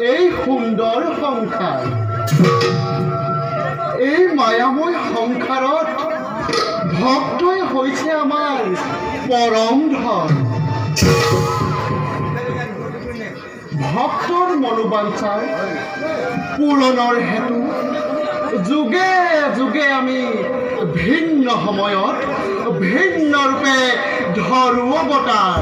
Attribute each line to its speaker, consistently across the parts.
Speaker 1: এই সুন্দৰ সংসাৰ এই মায়াময় সংসাৰত ভক্তই হৈছে আমাৰ পৰম ধন ভক্তৰ মনোবাঞ্ছাৰ পূৰণৰ হেতু যুগে যুগে আমি ভিন্ন সময়ত ভিন্ন ৰূপে ধৰো অৱতাৰ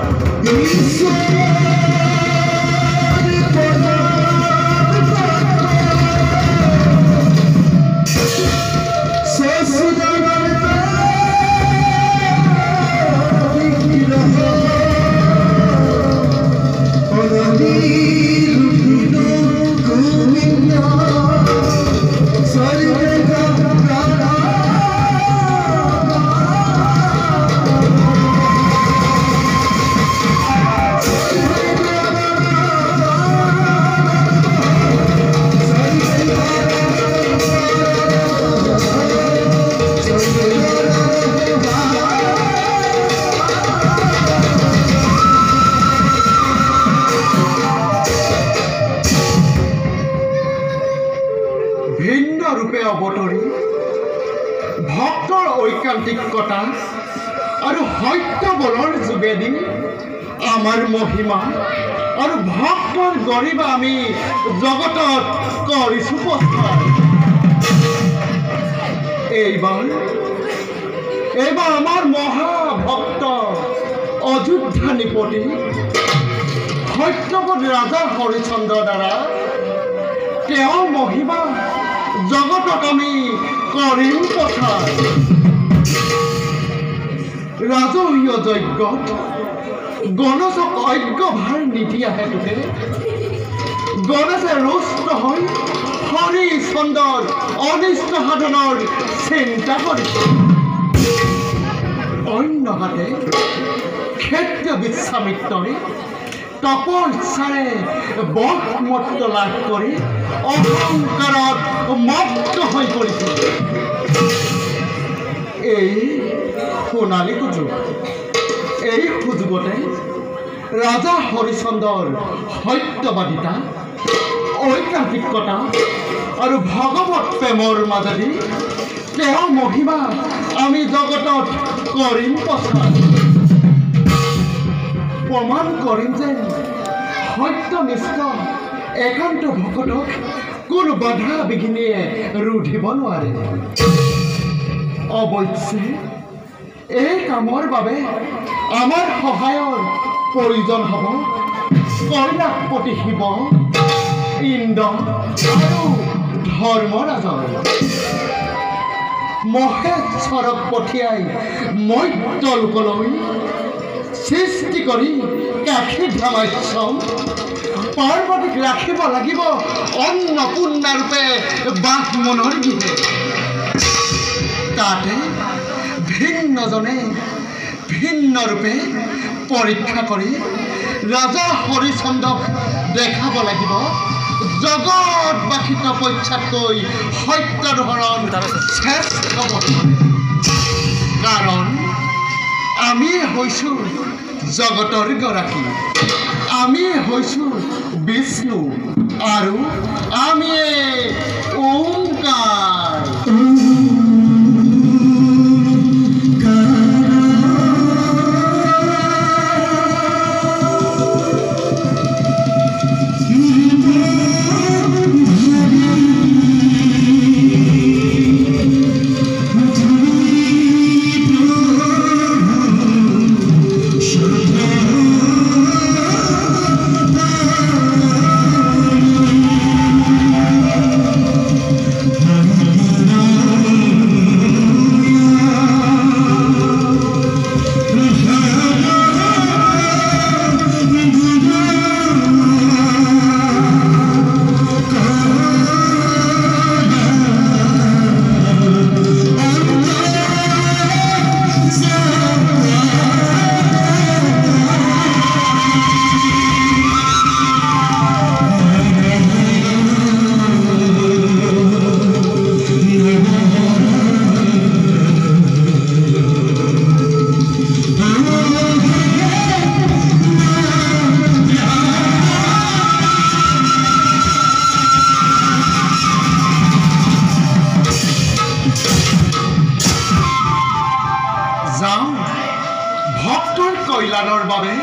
Speaker 1: ভিন্ন ৰূপে অৱতৰি ভক্তৰ ঐকান্তিকতা আৰু সত্য বলৰ যোগেদি আমাৰ মহিমা আৰু ভক্তৰ গৰিমা আমি জগতত কৰিছোঁ প্ৰচাৰ এইবাৰ আমাৰ মহাভক্ত অযোধ্যা নিপতি সত্যপদ ৰাজা হৰিচন্দ্ৰ দ্বাৰা তেওঁৰ মহিমা জগতক আমি কৰিম প্ৰচাৰ ৰাজহীয় যজ্ঞত গণেশক অজ্ঞভাৰ নিদিয়া হেতুকে গণেশে ৰুষ্ট হৈ হৰিচন্দ্ৰৰ অনিষ্ট সাধনৰ চিন্তা কৰিছে অন্যহাতে ক্ষেত্ৰীয় বিশ্বামিত্ৰই তপস্যাৰে বশমত্ব লাভ কৰি অহংকাৰত মত্ত হৈ পৰিছে এই সোণালী সুযোগ এই সুযোগতে ৰাজা হৰিচন্দ্ৰৰ সত্যবাদিতা ঐকান্তিকতা আৰু ভগৱত প্ৰেমৰ মাজেদি তেওঁৰ মহিমা আমি জগতত কৰিম প্ৰচাৰ প্ৰমাণ কৰিম যে সত্যনিষ্ঠ একান্ত ভকতক কোনো বাধা বিঘিনিয়ে ৰুধিব নোৱাৰে অৱশ্যে এই কামৰ বাবে আমাৰ সহায়ৰ প্ৰয়োজন হ'ব কৈলাশপতি শিৱ ইন্দ্ৰ আৰু ধৰ্মৰাজৰ মহেশ্বৰক পঠিয়াই মৰ্ত্য লোকলৈ সৃষ্টি কৰি কাশী ধামাশ্ৰম পাৰ্বতীক ৰাখিব লাগিব অন্নপূৰ্ণা ৰূপে বাহমনৰ গৃহে তাতে ভিন্নজনে ভিন্ন ৰূপে পৰীক্ষা কৰি ৰাজা হৰিচন্দ্ৰক দেখাব লাগিব জগতবাসী তপস্যাতকৈ সত্যধৰণ শ্ৰেষ্ঠ কাৰণ আমি হৈছোঁ জগতৰ গৰাকী আমি হৈছোঁ বিষ্ণু আৰু আমিয়ে ওংকাৰ ভক্তৰ কল্যাণৰ বাবে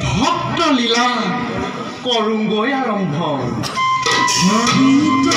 Speaker 1: ভক্ত লীলা কৰোঁগৈ আৰম্ভ
Speaker 2: Habito,